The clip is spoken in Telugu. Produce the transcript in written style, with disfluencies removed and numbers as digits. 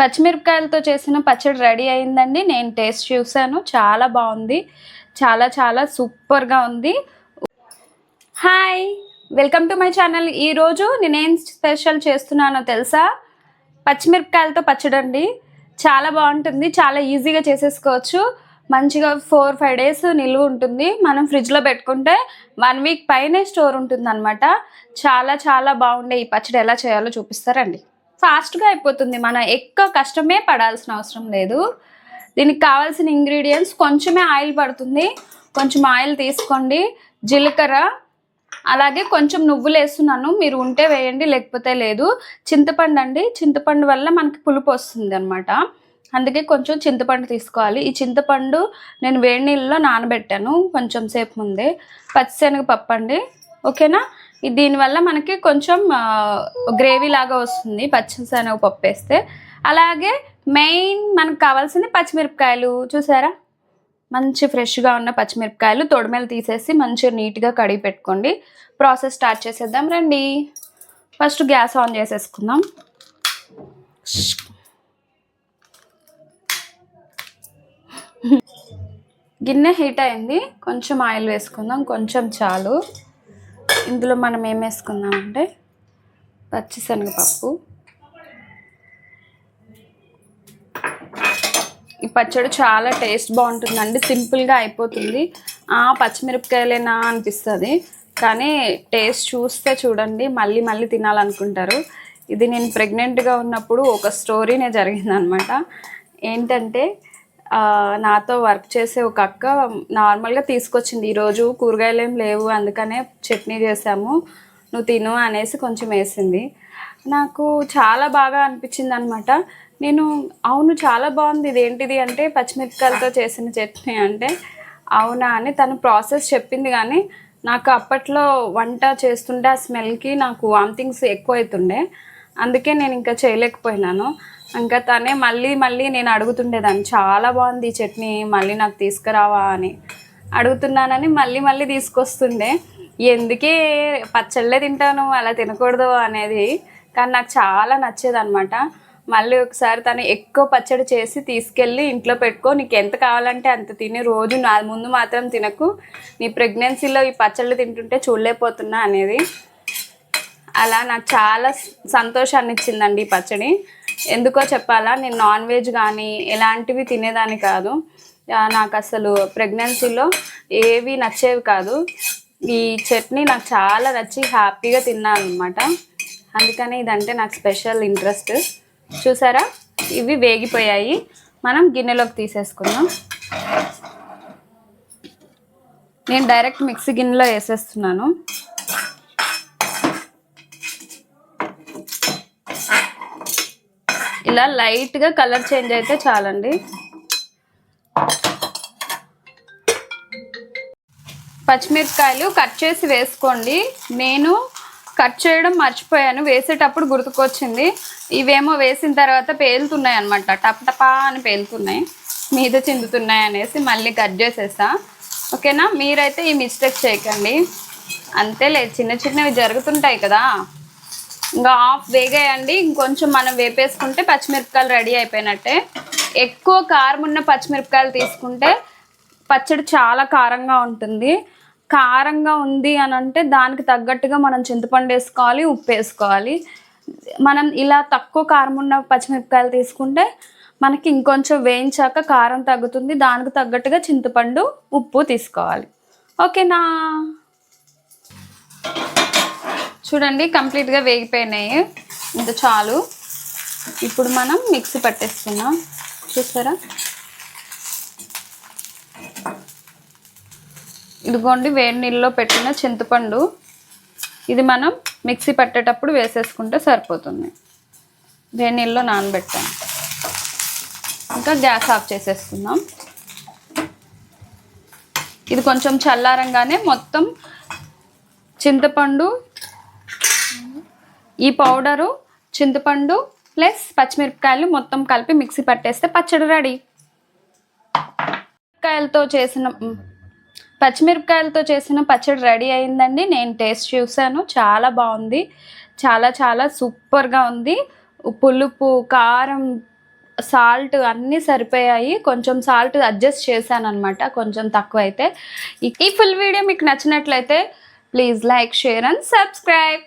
పచ్చిమిరపకాయలతో చేసిన పచ్చడి రెడీ అయిందండి. నేను టేస్ట్ చూసాను, చాలా బాగుంది, చాలా చాలా సూపర్గా ఉంది. Hi, welcome to my channel. ఈరోజు నేనేం స్పెషల్ చేస్తున్నానో తెలుసా? పచ్చిమిరపకాయలతో పచ్చడి అండి. చాలా బాగుంటుంది, చాలా ఈజీగా చేసేసుకోవచ్చు. మంచిగా 4-5 డేస్ నిల్వ ఉంటుంది. మనం ఫ్రిడ్జ్లో పెట్టుకుంటే 1 వీక్ పైనే స్టోర్ ఉంటుంది అనమాట. చాలా చాలా బాగుండే ఈ పచ్చడి ఎలా చేయాలో చూపిస్తారండి. ఫాస్ట్గా అయిపోతుంది, మనం ఎక్కువ కష్టమే పడాల్సిన అవసరం లేదు. దీనికి కావాల్సిన ఇంగ్రీడియంట్స్ కొంచెమే ఆయిల్ పడుతుంది. కొంచెం ఆయిల్ తీసుకోండి, జీలకర్ర, అలాగే కొంచెం నువ్వులు వేస్తున్నాను. మీరు ఉంటే వేయండి, లేకపోతే లేదు. చింతపండు అండి, చింతపండు వల్ల మనకి పులుపు వస్తుంది అనమాట. అందుకే కొంచెం చింతపండు తీసుకోవాలి. ఈ చింతపండు నేను వేడి నీళ్ళలో నానబెట్టాను కొంచెం సేపు ముందే. పచ్చిశనగపప్పు అండి, ఓకేనా? దీనివల్ల మనకి కొంచెం గ్రేవీ లాగా వస్తుంది పచ్చిశనగపప్పు వేస్తే. అలాగే మెయిన్ మనకు కావాల్సింది పచ్చిమిరపకాయలు. చూసారా, మంచి ఫ్రెష్గా ఉన్న పచ్చిమిరపకాయలు తొడిమెలు తీసేసి మంచిగా నీట్గా కడిగి పెట్టుకోండి. ప్రాసెస్ స్టార్ట్ చేసేద్దాం రండి. ఫస్ట్ గ్యాస్ ఆన్ చేసేసుకుందాం. గిన్నె హీట్ అయింది, కొంచెం ఆయిల్ వేసుకుందాం, కొంచెం చాలు. ఇందులో మనం ఏం వేసుకుందామంటే పచ్చిశనగపప్పు. ఈ పచ్చడి చాలా టేస్ట్ బాగుంటుందండి, సింపుల్గా అయిపోతుంది. పచ్చిమిరపకాయలేనా అనిపిస్తుంది, కానీ టేస్ట్ చూస్తే చూడండి మళ్ళీ మళ్ళీ తినాలనుకుంటారు. ఇది నేను ప్రెగ్నెంట్గా ఉన్నప్పుడు ఒక స్టోరీనే జరిగిందనమాట. ఏంటంటే నాతో వర్క్ చేసే ఒక అక్క నార్మల్గా తీసుకొచ్చింది, ఈరోజు కూరగాయలు ఏం లేవు అందుకనే చట్నీ చేసాము, నువ్వు తిను అనేసి కొంచెం వేసింది. నాకు చాలా బాగా అనిపించింది అనమాట. నేను అవును చాలా బాగుంది, ఇదేంటిది అంటే పచ్చిమిరపకాయలతో చేసిన చట్నీ అంటే అవునా అని తను ప్రాసెస్ చెప్పింది. కానీ నాకు అప్పట్లో వంట చేస్తుంటే ఆ స్మెల్కి నాకు వామిటింగ్స్ ఎక్కువ అవుతుండే, అందుకే నేను ఇంకా చేయలేకపోయినాను. ఇంకా తనే మళ్ళీ మళ్ళీ నేను అడుగుతుండేదాన్ని, చాలా బాగుంది ఈ చట్నీ, మళ్ళీ నాకు తీసుకురావా అని అడుగుతున్నానని మళ్ళీ మళ్ళీ తీసుకొస్తుండే. ఎందుకే పచ్చళ్ళే తింటాను, అలా తినకూడదు అనేది. కానీ నాకు చాలా నచ్చేది అనమాట. మళ్ళీ ఒకసారి తను ఎక్కువ పచ్చడి చేసి తీసుకెళ్ళి ఇంట్లో పెట్టుకో, నీకు ఎంత కావాలంటే అంత తిని, రోజు నా ముందు మాత్రం తినకు, నీ ప్రెగ్నెన్సీలో ఈ పచ్చళ్ళు తింటుంటే చూడలేకపోతున్నా అనేది. అలా నాకు చాలా సంతోషాన్ని ఇచ్చిందండి ఈ పచ్చడి. ఎందుకో చెప్పాలా, నేను నాన్ వెజ్ కానీ ఎలాంటివి తినేదాన్ని కాదు. నాకు అసలు ప్రెగ్నెన్సీలో ఏవి నచ్చేవి కాదు. ఈ చట్నీ నాకు చాలా నచ్చి హ్యాపీగా తిన్నాను అనమాట. అందుకని ఇదంటే నాకు స్పెషల్ ఇంట్రెస్ట్. చూసారా, ఇవి వేగిపోయాయి, మనం గిన్నెలోకి తీసేసుకుందాం. నేను డైరెక్ట్ మిక్సీ గిన్నెలో వేసేస్తున్నాను. ఇలా లైట్గా కలర్ చేంజ్ అయితే చాలండి. పచ్చిమిరపకాయలు కట్ చేసి వేసుకోండి. నేను కట్ చేయడం మర్చిపోయాను, వేసేటప్పుడు గుర్తుకొచ్చింది. ఇవేమో వేసిన తర్వాత పేలుతున్నాయి అనమాట, టపటపా అని పేలుతున్నాయి, మీద చిందుతున్నాయి అనేసి మళ్ళీ కట్ చేసేసా. ఓకేనా, మీరైతే ఈ మిస్టేక్ చేయకండి. అంతేలే, చిన్న చిన్నవి జరుగుతుంటాయి కదా. ఇంకా హాఫ్ వేగేయండి, ఇంకొంచెం మనం వేపేసుకుంటే పచ్చిమిరపకాయలు రెడీ అయిపోయినట్టే. ఎక్కువ కారం ఉన్న పచ్చిమిరపకాయలు తీసుకుంటే పచ్చడి చాలా కారంగా ఉంటుంది. కారంగా ఉంది అని అంటే దానికి తగ్గట్టుగా మనం చింతపండు వేసుకోవాలి, ఉప్పు వేసుకోవాలి. మనం ఇలా తక్కువ కారం ఉన్న పచ్చిమిరపకాయలు తీసుకుంటే మనకి ఇంకొంచెం వేయించాక కారం తగ్గుతుంది, దానికి తగ్గట్టుగా చింతపండు ఉప్పు తీసుకోవాలి. ఓకేనా? చూడండి, కంప్లీట్గా వేగిపోయినాయి, ఇంత చాలు. ఇప్పుడు మనం మిక్సీ పట్టేసుకున్నాం. చూసారా, ఇదిగోండి వేడి నీళ్ళలో పెట్టిన చింతపండు. ఇది మనం మిక్సీ పట్టేటప్పుడు వేసేసుకుంటే సరిపోతుంది. వేడి నీళ్ళలో నానబెట్టాం. ఇంకా గ్యాస్ ఆఫ్ చేసేసుకుందాం. ఇది కొంచెం చల్లారంగానే మొత్తం చింతపండు, ఈ పౌడరు, చింతపండు ప్లస్ పచ్చిమిరపకాయలు మొత్తం కలిపి మిక్సీ పట్టేస్తే పచ్చడి రెడీ. పచ్చిమిరపకాయలతో చేసిన పచ్చడి రెడీ అయిందండి. నేను టేస్ట్ చూసాను, చాలా బాగుంది, చాలా చాలా సూపర్గా ఉంది. పులుపు, కారం, సాల్ట్ అన్నీ సరిపోయాయి. కొంచెం సాల్ట్ అడ్జస్ట్ చేశాను అనమాట, కొంచెం తక్కువ అయితే. ఈ ఫుల్ వీడియో మీకు నచ్చినట్లయితే please like, share and subscribe.